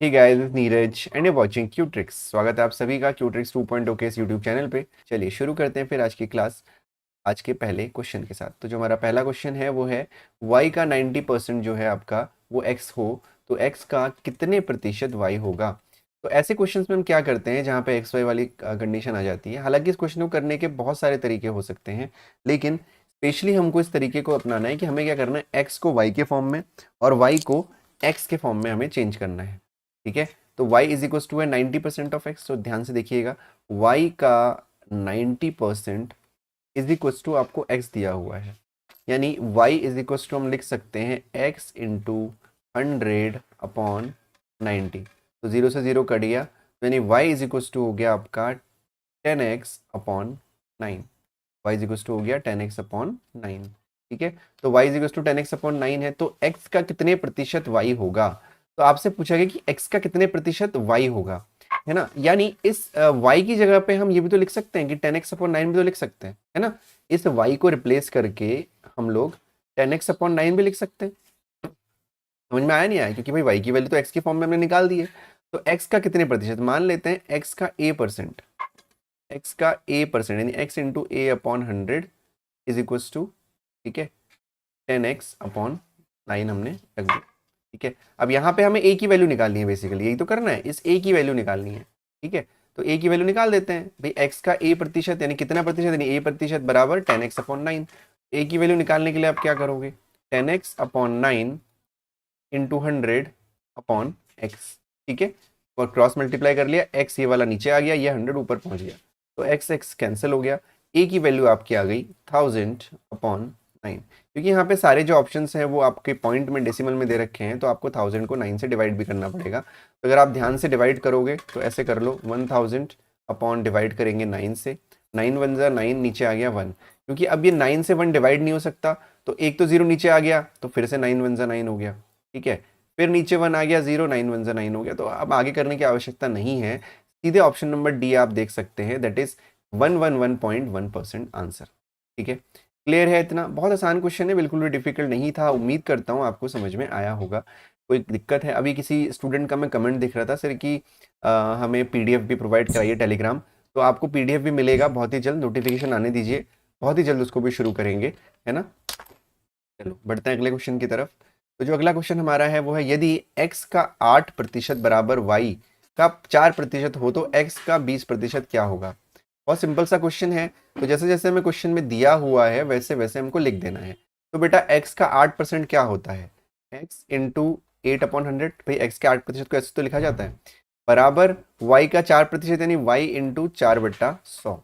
Hey guys, this Neeraj and you watching Q tricks. स्वागत है आप सभी का क्यू ट्रिक्स 2.0 के इस यूट्यूब चैनल पे। चलिए शुरू करते हैं फिर आज की क्लास आज के पहले क्वेश्चन के साथ। तो जो हमारा पहला क्वेश्चन है वो है y का 90% जो है आपका वो x हो तो x का कितने प्रतिशत y होगा। तो ऐसे क्वेश्चंस में हम क्या करते हैं जहाँ पे x y वाली कंडीशन आ जाती है। हालांकि इस क्वेश्चन को करने के बहुत सारे तरीके हो सकते हैं, लेकिन स्पेशली हमको इस तरीके को अपनाना है कि हमें क्या करना है, x को y के फॉर्म में और y को x के फॉर्म में हमें चेंज करना है। ठीक है, तो y इज इक्वल टू है 90% ऑफ x। तो ध्यान से देखिएगा, y का 90% इज इक्वल टू आपको x दिया हुआ है, यानी y इज इक्वल टू हम लिख सकते हैं x इंटू 100/90। तो 0 से 0 कट गया, तो यानी y इज इक्वल टू हो गया आपका 10x/9। y is equal to हो गया 10x/9। ठीक है, तो y is equal to 10x/9 है, तो x का कितने प्रतिशत y होगा। तो आपसे पूछा गया कि x का कितने प्रतिशत y होगा, है ना। यानी इस y की जगह पे हम ये भी तो लिख सकते हैं कि 10x/9 भी तो लिख सकते हैं, है ना। इस y को रिप्लेस करके हम लोग 10x/9 भी लिख सकते हैं। समझ में आया नहीं आया, क्योंकि भाई y की वैल्यू तो x के फॉर्म में हमने निकाल दी है। तो x का कितने प्रतिशत मान लेते हैं, x का a%, x का a% यानी x into a/100 is equal to, ठीक है, 10x/9 हमने रख दिया। ठीक है, अब यहाँ पे हमें a की वैल्यू निकालनी है, बेसिकली यही तो करना है, इस a की वैल्यू निकालनी है। ठीक है, तो a की वैल्यू निकाल देते हैं भाई। x का a प्रतिशत यानी कितना प्रतिशत, यानी a प्रतिशत बराबर 10x/9। a की वैल्यू निकालने के लिए आप क्या करोगे, 10x/9 इंटू 100/x। ठीक है, और क्रॉस मल्टीप्लाई कर लिया, x ये वाला नीचे आ गया, ये 100 ऊपर पहुंच गया, तो x कैंसिल हो गया। a की वैल्यू आपकी आ गई 1000/9, क्योंकि यहाँ पे सारे जो ऑप्शंस हैं वो आपके पॉइंट में डेसिमल में दे रखे हैं, तो आपको 1000 को 9 से डिवाइड भी करना पड़ेगा। तो अगर आप ध्यान से डिवाइड करोगे तो ऐसे कर लो, 1000 डिवाइड करेंगे 9 से, 9 1 जा 9, नीचे आ गया 1। क्योंकि अब ये 9 से 1 डिवाइड नहीं हो सकता, तो एक तो 0 नीचे आ गया, तो फिर से 9 1 जा 9 हो गया। ठीक है, फिर नीचे 1 आ गया, 0, 9 1 जा 9 हो गया। तो अब आगे करने की आवश्यकता नहीं है, सीधे ऑप्शन नंबर डी आप देख सकते हैं, दैट इज 111.1% आंसर। ठीक है, क्लियर है। इतना बहुत आसान क्वेश्चन है, बिल्कुल भी डिफिकल्ट नहीं था। उम्मीद करता हूँ आपको समझ में आया होगा। कोई दिक्कत है? अभी किसी स्टूडेंट का मैं कमेंट दिख रहा था सर कि हमें पीडीएफ भी प्रोवाइड कराइए टेलीग्राम। तो आपको पीडीएफ भी मिलेगा बहुत ही जल्द, नोटिफिकेशन आने दीजिए, बहुत ही जल्द उसको भी शुरू करेंगे, है ना। चलो बढ़ते हैं अगले क्वेश्चन की तरफ। तो जो अगला क्वेश्चन हमारा है वो है, यदि x का 8% बराबर y का 4% हो तो x का 20% क्या होगा। बहुत सिंपल सा क्वेश्चन है। तो जैसे जैसे हमें क्वेश्चन में दिया हुआ है वैसे वैसे हमको लिख देना है। तो बेटा x का 8% क्या होता है, x इंटू 8/100। भाई x के 8% को ऐसे तो लिखा जाता है, बराबर y का 4% यानी y इंटू 4/100।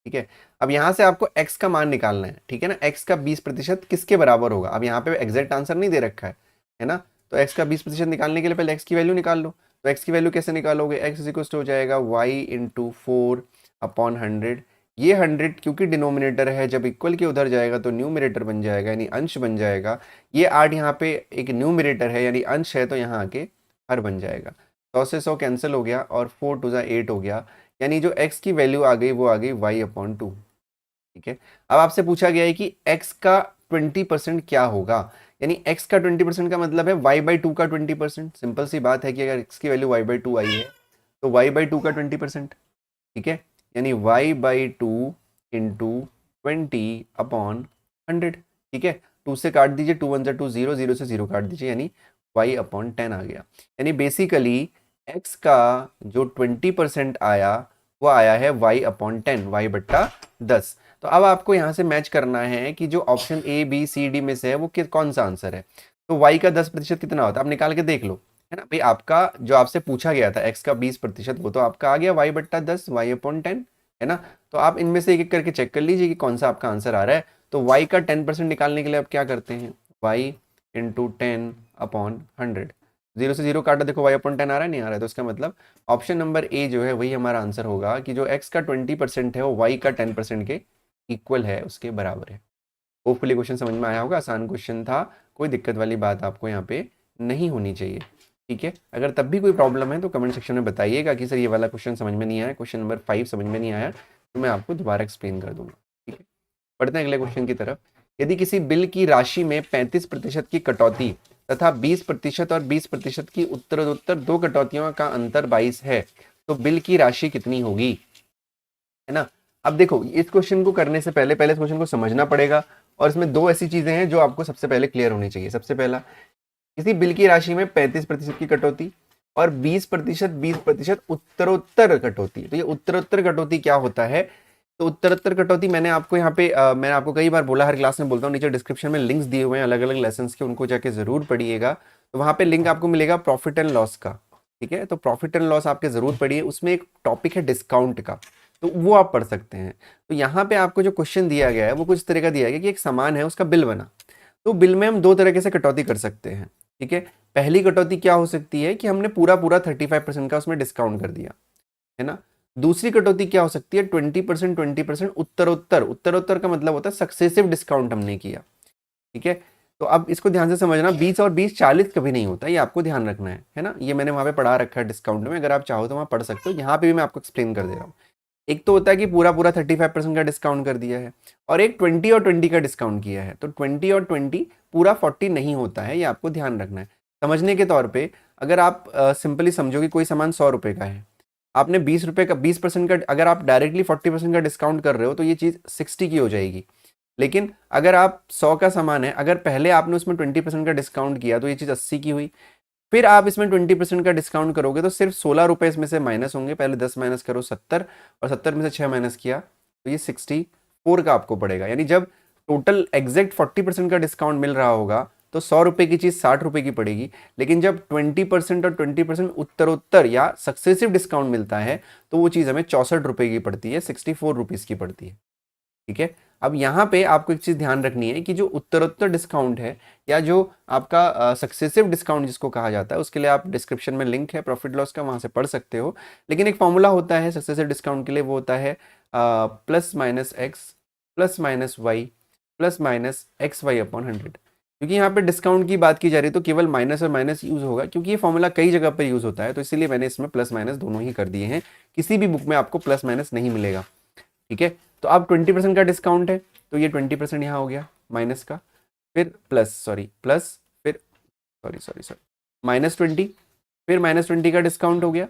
ठीक है, अब यहां से आपको x का मान निकालना है, ठीक है ना। x का 20% किसके बराबर होगा, अब यहाँ पे एग्जैक्ट आंसर नहीं दे रखा है ना। तो x का 20% निकालने के लिए पहले x की वैल्यू निकाल लो। तो x की वैल्यू कैसे निकालोगे, x इक्वल हो जाएगा y इंटू 4/100। ये 100 क्योंकि डिनोमिनेटर है, जब इक्वल के उधर जाएगा तो न्यूमिनेटर बन जाएगा, यानी अंश बन जाएगा। ये 8 यहाँ पे एक न्यूमिनेटर है यानी अंश है, तो यहाँ आके हर बन जाएगा। 100 से 100 कैंसिल हो गया और 4 2 8 हो गया, यानी जो x की वैल्यू आ गई वो आ गई y/2। ठीक है, अब आपसे पूछा गया है कि x का 20% क्या होगा, यानी x का 20% का मतलब है y/2 का 20%। सिंपल सी बात है कि अगर x की वैल्यू y/2 आई है तो y/2 का 20%। ठीक है, यानी y/2 इंटू 20/100। ठीक है, 2 से काट दीजिए, 2 1 2, 0 0 से 0 काट दीजिए, यानी y/10 आ गया। यानी बेसिकली x का जो 20% आया वो आया है y/10, y/10। तो अब आपको यहाँ से मैच करना है कि जो option A B C D में से है वो कौन सा आंसर है। तो y का 10% कितना होता है, आप निकाल के देख लो, है ना भाई। आपका जो आपसे पूछा गया था x का 20%, वो तो आपका आ गया y/10, y/10, है ना। तो आप इनमें से एक एक करके चेक कर लीजिए कि कौन सा आपका आंसर आ रहा है। तो y का 10% निकालने के लिए आप क्या करते हैं, y इंटू 10/100। 0 से 0 काटा, देखो y/10 आ रहा है, नहीं आ रहा है, तो इसका मतलब ऑप्शन नंबर ए जो है वही हमारा आंसर होगा कि जो x का 20% है वो y का 10% के इक्वल है, उसके बराबर है। होपफुली क्वेश्चन समझ में आया होगा, आसान क्वेश्चन था, कोई दिक्कत वाली बात आपको यहाँ पे नहीं होनी चाहिए। ठीक है, अगर तब भी कोई प्रॉब्लम है तो कमेंट सेक्शन में बताइएगा कि सर ये वाला क्वेश्चन समझ में नहीं आया, क्वेश्चन नंबर 5 समझ में नहीं आया, तो मैं आपको दोबारा एक्सप्लेन कर दूंगा। ठीक है, बढ़ते हैं अगले क्वेश्चन की तरफ। यदि किसी बिल की राशि में 35% की कटौती तथा 20% और 20% की उत्तरोत्तर दो कटौतियों का अंतर 22 है, तो बिल की राशि कितनी होगी, है ना। अब देखो इस क्वेश्चन को करने से पहले पहले इस क्वेश्चन को समझना पड़ेगा, और इसमें दो ऐसी चीजें हैं जो आपको सबसे पहले क्लियर होनी चाहिए। सबसे पहला, किसी बिल की राशि में 35% की कटौती और 20% उत्तरोत्तर कटौती। तो ये उत्तरोत्तर कटौती क्या होता है, तो उत्तरोत्तर कटौती मैंने आपको यहाँ पे मैंने आपको कई बार बोला, हर क्लास में बोलता हूँ, नीचे डिस्क्रिप्शन में लिंक्स दिए हुए हैं अलग अलग लेसन्स के, उनको जाके जरूर पढ़िएगा। तो वहाँ पे लिंक आपको मिलेगा प्रॉफिट एंड लॉस का, ठीक है। तो प्रॉफिट एंड लॉस आपके जरूर पढ़िए, उसमें एक टॉपिक है डिस्काउंट का, तो वो आप पढ़ सकते हैं। तो यहाँ पे आपको जो क्वेश्चन दिया गया है वो कुछ तरह का दिया गया कि एक सामान है, उसका बिल बना, तो बिल में हम दो तरीके से कटौती कर सकते हैं, ठीक है। पहली कटौती क्या हो सकती है कि हमने पूरा 35% का उसमें डिस्काउंट कर दिया, है ना। दूसरी कटौती क्या हो सकती है, 20% उत्तरोत्तर। उत्तरोत्तर का मतलब होता है सक्सेसिव डिस्काउंट हमने किया, ठीक है। तो अब इसको ध्यान से समझना, 20 और 20 40 कभी नहीं होता, ये आपको ध्यान रखना है ना। ये मैंने वहां पे पढ़ा रखा है डिस्काउंट में, अगर आप चाहो तो वहां पढ़ सकते हो, यहाँ पे भी मैं आपको एक्सप्लेन कर दे रहा हूँ। एक तो होता है कि पूरा 35% का डिस्काउंट कर दिया है, और एक 20 और 20 का डिस्काउंट किया है। तो 20 और 20 पूरा 40 नहीं होता है, ये आपको ध्यान रखना है। समझने के तौर पे अगर आप सिंपली समझो कि कोई सामान 100 रुपए का है, आपने 20 रुपए का 20% का, अगर आप डायरेक्टली 40% का डिस्काउंट कर रहे हो तो ये चीज़ 60 की हो जाएगी। लेकिन अगर आप 100 का सामान है, अगर पहले आपने उसमें 20% का डिस्काउंट किया तो ये चीज़ 80 की हुई, फिर आप इसमें 20% का डिस्काउंट करोगे तो सिर्फ 16 रुपए इसमें से माइनस होंगे। पहले 10 माइनस करो 70, और 70 में से 6 माइनस किया तो ये 64 का आपको पड़ेगा। यानी जब टोटल एग्जैक्ट 40% का डिस्काउंट मिल रहा होगा तो 100 रुपए की चीज़ 60 रुपए की पड़ेगी। लेकिन जब 20% और 20% उत्तरोत्तर या सक्सेसिव डिस्काउंट मिलता है तो वो चीज़ हमें 64 रुपए की पड़ती है, 64 रुपीज़ की पड़ती है, ठीक है। अब यहाँ पे आपको एक चीज ध्यान रखनी है कि जो उत्तरोत्तर डिस्काउंट है या जो आपका सक्सेसिव डिस्काउंट जिसको कहा जाता है, उसके लिए आप डिस्क्रिप्शन में लिंक है प्रॉफिट लॉस का, वहां से पढ़ सकते हो। लेकिन एक फॉर्मूला होता है सक्सेसिव डिस्काउंट के लिए, वो होता है plus minus x plus minus y plus minus x y upon 100। क्योंकि यहाँ पे डिस्काउंट की बात की जा रही है तो केवल माइनस और माइनस यूज होगा, क्योंकि ये फॉर्मूला कई जगह पर यूज होता है, तो इसीलिए मैंने इसमें प्लस माइनस दोनों ही कर दिए हैं। किसी भी बुक में आपको प्लस माइनस नहीं मिलेगा, ठीक है। तो अब 20% का डिस्काउंट है तो ये 20% यहाँ हो गया माइनस का, फिर प्लस प्लस, फिर सॉरी -20, फिर -20 का डिस्काउंट हो गया,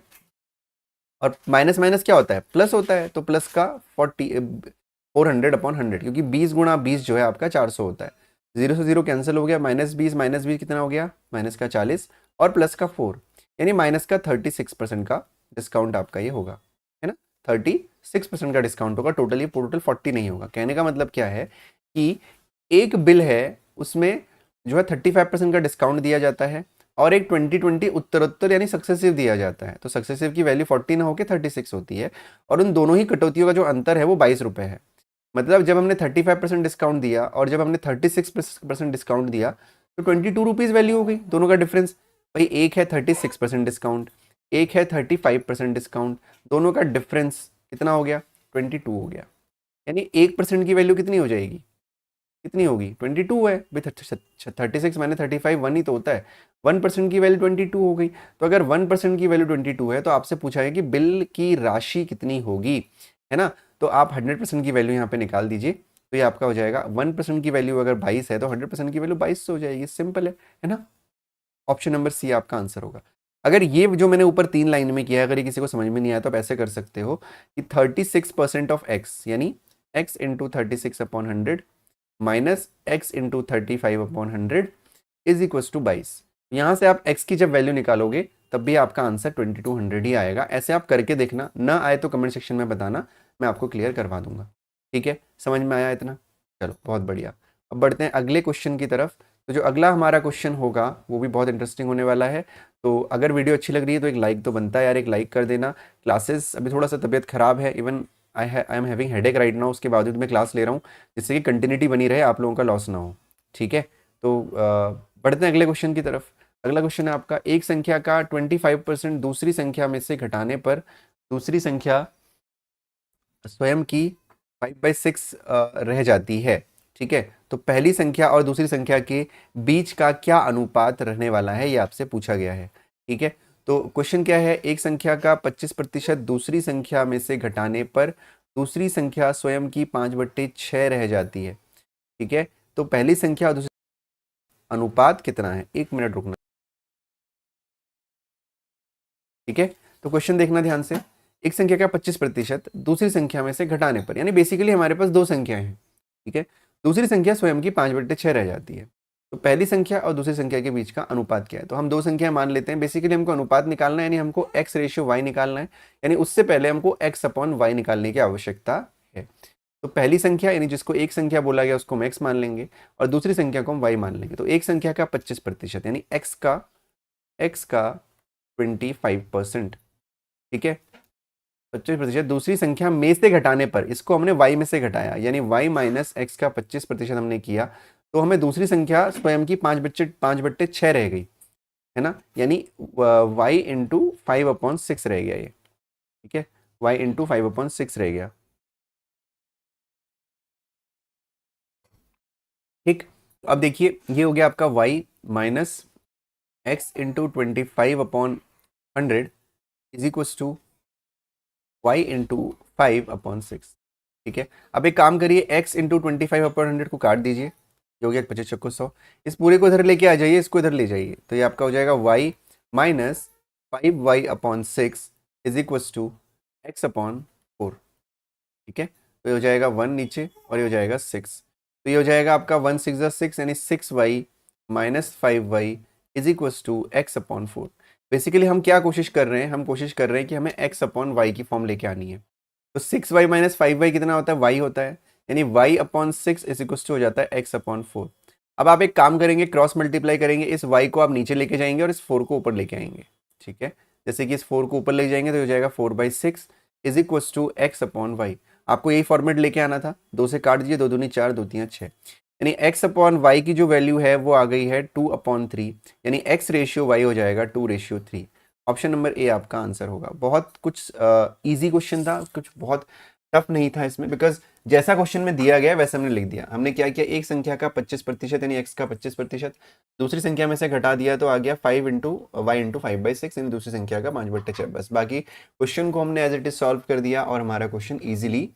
और माइनस माइनस क्या होता है, प्लस होता है, तो प्लस का 400 अपॉन 100, क्योंकि 20 गुणा 20 जो है आपका 400 होता है। 0 से 0 कैंसिल हो गया, -20 कितना हो गया, माइनस का 40 और प्लस का 4, यानी माइनस का 36% का डिस्काउंट आपका ये होगा, है ना। 36% का डिस्काउंट होगा, टोटल 40 नहीं होगा। कहने का मतलब क्या है कि एक बिल है उसमें जो है 35% का डिस्काउंट दिया जाता है, और एक 2020 उत्तरोत्तर यानी सक्सेसिव दिया जाता है। तो सक्सेसिव की वैल्यू 40 ना होकर 36 होती है, और उन दोनों ही कटौतियों का जो अंतर है वो 22 रुपये है। मतलब जब हमने 35% डिस्काउंट दिया और जब हमने 36% डिस्काउंट दिया तो 22 रुपीज़ वैल्यू हो गई, दोनों का डिफरेंस। भाई एक है 36% डिस्काउंट, एक है 35% डिस्काउंट, दोनों का डिफरेंस कितना हो गया, 22 हो गया। यानी 1% की वैल्यू कितनी हो जाएगी, कितनी होगी, 22 है। भाई 36 माइनस 35 1 ही तो होता है, 1% की वैल्यू 22 हो गई। तो अगर 1% की वैल्यू 22 है तो आपसे पूछा है कि बिल की राशि कितनी होगी, है ना। तो आप 100% की वैल्यू यहाँ पे निकाल दीजिए, तो ये आपका हो जाएगा 1% की वैल्यू अगर 22 है तो 100% की वैल्यू 22 हो जाएगी, सिंपल है ना। ऑप्शन नंबर सी आपका आंसर होगा। अगर ये जो मैंने ऊपर 3 लाइन में किया है, अगर ये किसी को समझ में नहीं आया तो आप ऐसे कर सकते हो कि 36% ऑफ एक्स यानी x into 36 upon 100 minus x into 35 upon 100 is equal to 22। यहाँ से आप x की जब वैल्यू निकालोगे तब भी आपका आंसर 2200 ही आएगा। ऐसे आप करके देखना, ना आए तो कमेंट सेक्शन में बताना, मैं आपको क्लियर करवा दूंगा, ठीक है। समझ में आया इतना, चलो बहुत बढ़िया। अब बढ़ते हैं अगले क्वेश्चन की तरफ। तो जो अगला हमारा क्वेश्चन होगा वो भी बहुत इंटरेस्टिंग होने वाला है। तो अगर वीडियो अच्छी लग रही है तो एक लाइक तो बनता है यार, एक लाइक कर देना। क्लासेस अभी थोड़ा सा तबीयत खराब है, even I am having headache right now, उसके बावजूद मैं क्लास ले रहा हूँ जिससे कि कंटिन्यूटी बनी रहे, आप लोगों का लॉस ना हो, ठीक है। तो बढ़ते हैं अगले क्वेश्चन की तरफ। अगला क्वेश्चन है आपका, एक संख्या का 25% दूसरी संख्या में से घटाने पर दूसरी संख्या स्वयं की 5/6 रह जाती है, ठीक है। तो पहली संख्या और दूसरी संख्या के बीच का क्या अनुपात रहने वाला है, ये आपसे पूछा गया है, ठीक है। तो क्वेश्चन क्या है, एक संख्या का 25% दूसरी संख्या में से घटाने पर दूसरी संख्या स्वयं की 5/6 रह जाती है, ठीक है। तो पहली संख्या और दूसरी, अनुपात कितना है, 1 मिनट रुकना, ठीक है। तो क्वेश्चन देखना ध्यान से, एक संख्या का 25% दूसरी संख्या में से घटाने पर, यानी बेसिकली हमारे पास दो संख्याएं हैं, ठीक है। दूसरी संख्या स्वयं की 5/6 रह जाती है। तो पहली संख्या और दूसरी संख्या के बीच का अनुपात क्या है, तो हम दो संख्या मान लेते हैं। बेसिकली हमको अनुपात निकालना है, यानी हमको x रेशियो y निकालना है, यानी उससे पहले हमको x अपॉन y निकालने की आवश्यकता है। तो पहली संख्या यानी जिसको एक संख्या बोला गया उसको हम x मान लेंगे और दूसरी संख्या को हम y मान लेंगे। तो एक संख्या का 25% यानी x का 25%, ठीक है, 25%। दूसरी संख्या में से घटाने पर, इसको हमने y में से घटाया, यानी y माइनस एक्स का 25% हमने किया, तो हमें दूसरी संख्या स्वयं की 5/6 रह गई, है ना, यानी y इंटू 5/6 रह गया ये, ठीक है, y इंटू 5/6 रह गया, ठीक। अब देखिए ये हो गया आपका y minus x into 25/100 is equal to y into 5/6, ठीक है। अब एक काम करिए, x इंटू 25/100 को काट दीजिए, ये हो गया 25×100। इस पूरे को इधर लेके आ जाइए, इसको इधर ले जाइए, तो ये आपका हो जाएगा y minus 5y/6 is equal to x/4, ठीक है। तो ये हो जाएगा 1 नीचे और ये हो जाएगा 6, तो ये हो जाएगा आपका 1 6 6 यानी 6y minus 5y is equal to x/4। Basically हम क्या कोशिश कर रहे हैं, हम कोशिश कर रहे हैं कि हमें x/y की फॉर्म लेके आनी है। तो 6y माइनस 5y कितना होता है, y होता है, यानी y/6 इज इक्व टू हो जाता है x/4। अब आप एक काम करेंगे, क्रॉस मल्टीप्लाई करेंगे, इस y को आप नीचे लेके जाएंगे और इस 4 को ऊपर लेके आएंगे, ठीक है। जैसे कि इस 4 को ऊपर ले जाएंगे तो हो जाएगा 4/6 इज इक्व टू x/y। आपको यही फॉर्मेट लेके आना था, 2 से काट दीजिए, 2 दूनी 4, 2 3 6, यानी x/y की जो वैल्यू है वो आ गई है 2/3, यानी x रेशियो y हो जाएगा 2:3। ऑप्शन नंबर ए आपका आंसर होगा। बहुत कुछ इजी क्वेश्चन था, कुछ बहुत टफ नहीं था इसमें, बिकॉज जैसा क्वेश्चन में दिया गया वैसा हमने लिख दिया। हमने क्या किया, एक संख्या का 25% यानी x का 25% दूसरी संख्या में से घटा दिया, तो आ गया 5 इंटू वाई इंटू 5/6 यानी दूसरी संख्या का 5/6। बस बाकी क्वेश्चन को हमने एज इट इज सॉल्व कर दिया और हमारा क्वेश्चन ईजिली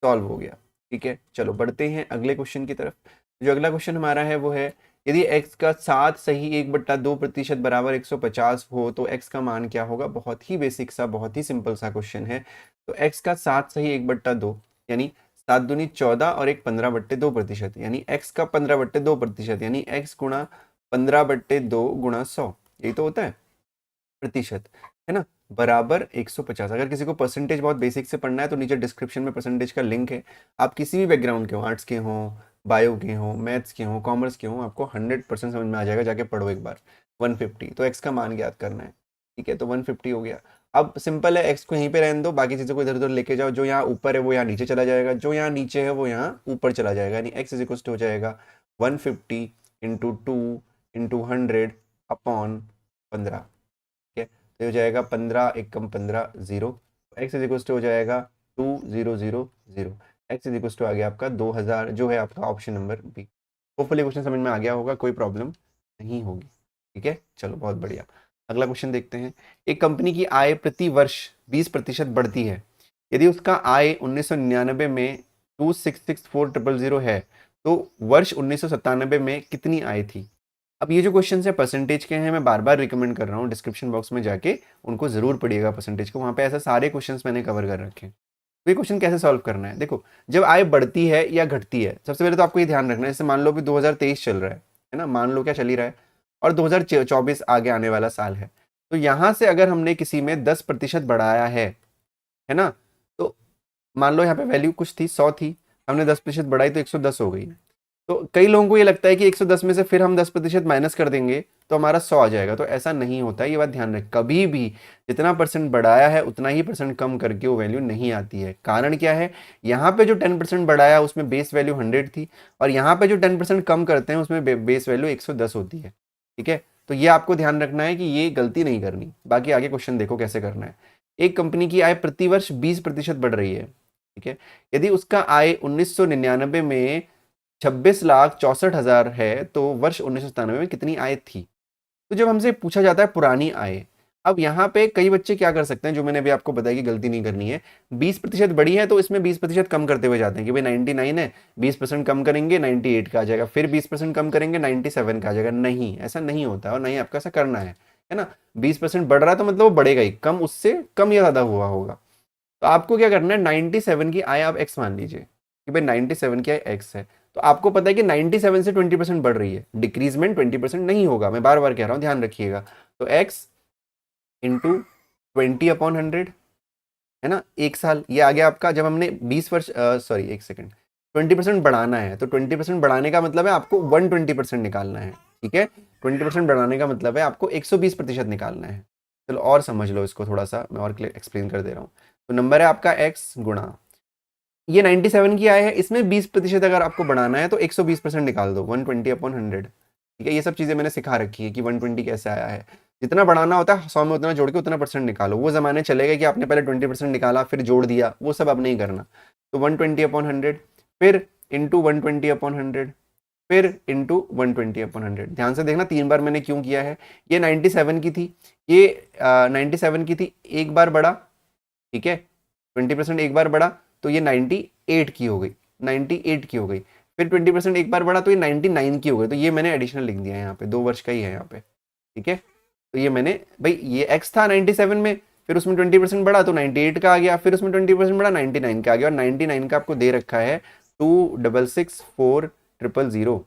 सॉल्व हो गया, ठीक है। चलो बढ़ते हैं अगले क्वेश्चन की तरफ। जो अगला क्वेश्चन हमारा है वो है, यदि x का 7 सही 1/2% बराबर 150 हो तो x का मान क्या होगा। बहुत ही बेसिक सा, बहुत ही सिंपल सा क्वेश्चन है। तो x का 7 सही 1/2 यानी 7 दूनी 14 और एक 15/2%, यानी x का 15/2% यानी x गुणा 15/2 गुणा 100, यही तो होता है प्रतिशत, है ना, बराबर 150। अगर किसी को परसेंटेज बहुत बेसिक से पढ़ना है तो नीचे डिस्क्रिप्शन में परसेंटेज का लिंक है। आप किसी भी बैकग्राउंड के हो, आर्ट्स के हो, बायो के हो, मैथ्स के हो, कॉमर्स के हो, आपको 100% समझ में आ जाएगा, जाके पढ़ो एक बार। 150, तो x का मान ज्ञात करना है, ठीक है। तो 150 हो गया। अब सिंपल है, x को यहीं पे रहने दो, बाकी चीज़ों को इधर उधर लेके जाओ। जो यहाँ ऊपर है वो यहाँ नीचे चला जाएगा, जो यहाँ नीचे है वो यहाँ ऊपर चला जाएगा, यानी x इज इक्वल टू हो जाएगा 150 इंटू 2 इंटू 100/15, ठीक है। तो हो जाएगा 15 एकम 15 0, x इज इक्वल टू हो जाएगा 2000, x इज इक्वल टू आ गया आपका 2000, जो है आपका option number B. Hopefully question समझ में आ गया होगा, कोई प्रॉब्लम नहीं होगी, ठीक है। चलो बहुत बढ़िया, अगला क्वेश्चन देखते हैं। एक कंपनी की आय प्रति वर्ष 20% बढ़ती है, यदि उसका आय 1999 में 2664000 है तो वर्ष 1997 में कितनी आय थी। अब ये जो क्वेश्चन है परसेंटेज के हैं, मैं बार बार रिकमेंड कर रहा हूँ डिस्क्रिप्शन बॉक्स में जाके उनको जरूर पढ़िएगा परसेंटेज को, वहाँ पे ऐसे सारे क्वेश्चंस मैंने कवर कर रखे हैं। तो ये क्वेश्चन कैसे सॉल्व करना है, देखो जब आय बढ़ती है या घटती है, सबसे पहले तो आपको ये ध्यान रखना है, जैसे मान लो कि 2023 चल रहा है ना, मान लो क्या चल ही रहा है, और 2024 आगे आने वाला साल है, तो यहाँ से अगर हमने किसी में 10% बढ़ाया है ना, तो मान लो यहाँ पे वैल्यू कुछ थी 100 थी, हमने 10% बढ़ाई तो 110 हो गई। तो कई लोगों को ये लगता है कि 110 में से फिर हम 10% माइनस कर देंगे तो हमारा 100 आ जाएगा, तो ऐसा नहीं होता है, ये बात ध्यान रखें। कभी भी जितना परसेंट बढ़ाया है उतना ही परसेंट कम करके वो वैल्यू नहीं आती है। कारण क्या है, यहाँ पे जो 10% बढ़ाया उसमें बेस वैल्यू 100 थी, और यहाँ पे जो 10% कम करते हैं उसमें बेस वैल्यू 110 होती है, ठीक है। तो ये आपको ध्यान रखना है कि ये गलती नहीं करनी। बाकी आगे क्वेश्चन देखो कैसे करना है। एक कंपनी की आय प्रति वर्ष 20% बढ़ रही है, ठीक है, यदि उसका आय 1999 में 26,64,000 है तो वर्ष 1997 में कितनी आय थी। तो जब हमसे पूछा जाता है पुरानी आय, अब यहाँ पे कई बच्चे क्या कर सकते हैं, जो मैंने अभी आपको बताया कि गलती नहीं करनी है, 20% बड़ी है तो इसमें 20% कम करते हुए जाते हैं कि भाई 99 है, 20% कम करेंगे 98 का आ जाएगा, फिर 20% कम करेंगे 97 का आ जाएगा। नहीं, ऐसा नहीं होता और नहीं आपको ऐसा करना है ना। 20% बढ़ रहा है तो मतलब वो बढ़ेगा ही, कम उससे कम या ज्यादा हुआ होगा। तो आपको क्या करना है, 97 की आय आप x मान लीजिए कि भाई 97 की आय x है, तो आपको पता है कि 97 से 20% बढ़ रही है, डिक्रीजमेंट 20% नहीं होगा, मैं बार बार कह रहा हूँ, ध्यान रखिएगा। तो x इंटू 20/100 है ना, एक साल ये आ गया आपका। जब हमने 20 वर्ष, सॉरी एक सेकंड, 20% बढ़ाना है तो 20% बढ़ाने का मतलब है आपको 120% निकालना है, ठीक है। 20% बढ़ाने का मतलब है आपको 120% निकालना है। चलो और समझ लो इसको थोड़ा सा, मैं और एक्सप्लेन कर दे रहा हूँ। तो नंबर है आपका x गुणा ये 97 की आय है, इसमें 20% अगर आपको बढ़ाना है तो 120% निकाल दो, 120/100, ठीक है। ये सब चीजें मैंने सिखा रखी है कि 120 कैसे आया है। जितना बढ़ाना होता है 100 में उतना जोड़ के उतना परसेंट निकालो। वो जमाने चले गए कि आपने पहले 20% निकाला फिर जोड़ दिया, वो सब अब नहीं करना। तो 120/100 फिर इंटू 120/100 फिर इंटू 120/100। ध्यान से देखना 3 बार मैंने क्यों किया है। ये 97 की थी, ये 97 की थी, एक बार बढ़ा, ठीक है, 20% एक बार बढ़ा तो ये 98 की हो गई, 98 की हो गई। फिर 20% एक बार बढ़ा तो ये 99 की हो गई। तो ये मैंने एडिशनल लिख दिया है यहाँ पे, 2 वर्ष का ही है यहाँ पे, ठीक है। तो ये मैंने, भाई ये x था 97 में, फिर उसमें 20% बढ़ा तो 98 का आ गया, फिर उसमें 20% बढ़ा 99 का आ गया, और 99 का आपको दे रखा है 2664000,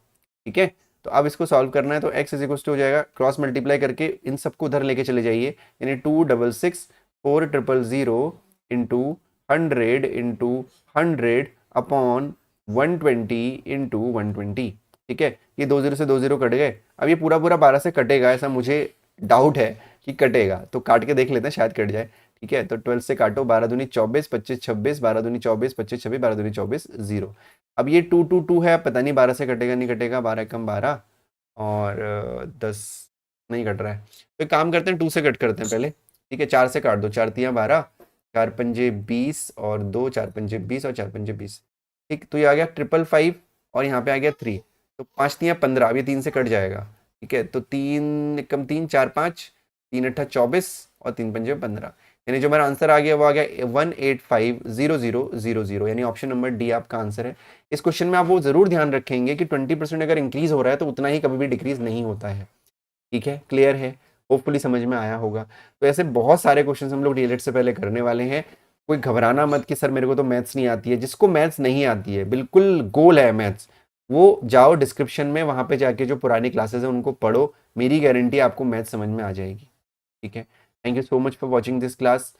ठीक है। तो अब इसको सॉल्व करना है तो x इज इक्वल टू हो जाएगा, क्रॉस मल्टीप्लाई करके इन सबको उधर लेके चले जाइए, यानी 2664000 इंटू 100 इंटू 100/120 इंटू 120, ठीक है। ये 20 से 20 कट गए। अब ये पूरा पूरा 12 से कटेगा, ऐसा मुझे डाउट है कि कटेगा, तो काट के देख लेते हैं, शायद कट जाए, ठीक है। तो 12 से काटो, 12 दूनी 24, 25 26, 12 दूनी 24, 25 26, 12 दूनी 24, 0। अब ये 2 2 2 है, पता नहीं 12 से कटेगा नहीं कटेगा, 12 कम 12 और 10 नहीं कट रहा है। तो एक काम करते हैं, 2 से कट करते हैं पहले, ठीक है। 4 से काट दो, 4 तियाँ 12, 4 पंजे 20 और 2, 4 पंजे 20 और 4 पंजे 20, ठीक। तो ये आ गया 555 और यहाँ पे आ गया 3, तो 5 तियाँ 15, अब ये 3 से कट जाएगा, ठीक है। तो 3 कम 3 4 5, 3 अट्ठा 24 और 3 पंजे 15, यानी जो मेरा आंसर आ गया वो आ गया 1850000, यानी ऑप्शन नंबर डी आपका आंसर है। इस क्वेश्चन में आप वो जरूर ध्यान रखेंगे कि 20% अगर इंक्रीज हो रहा है तो उतना ही कभी भी डिक्रीज नहीं होता है, ठीक है। क्लियर है, होपफुली समझ में आया होगा। तो ऐसे बहुत सारे क्वेश्चन हम लोग डीएलएड से पहले करने वाले हैं। कोई घबराना मत कि सर मेरे को तो मैथ्स नहीं आती है। जिसको मैथ्स नहीं आती है, बिल्कुल गोल है मैथ्स, वो जाओ डिस्क्रिप्शन में, वहां पे जाके जो पुरानी क्लासेस है उनको पढ़ो, मेरी गारंटी आपको मैथ्स समझ में आ जाएगी, ठीक है। Thank you so much for watching this class.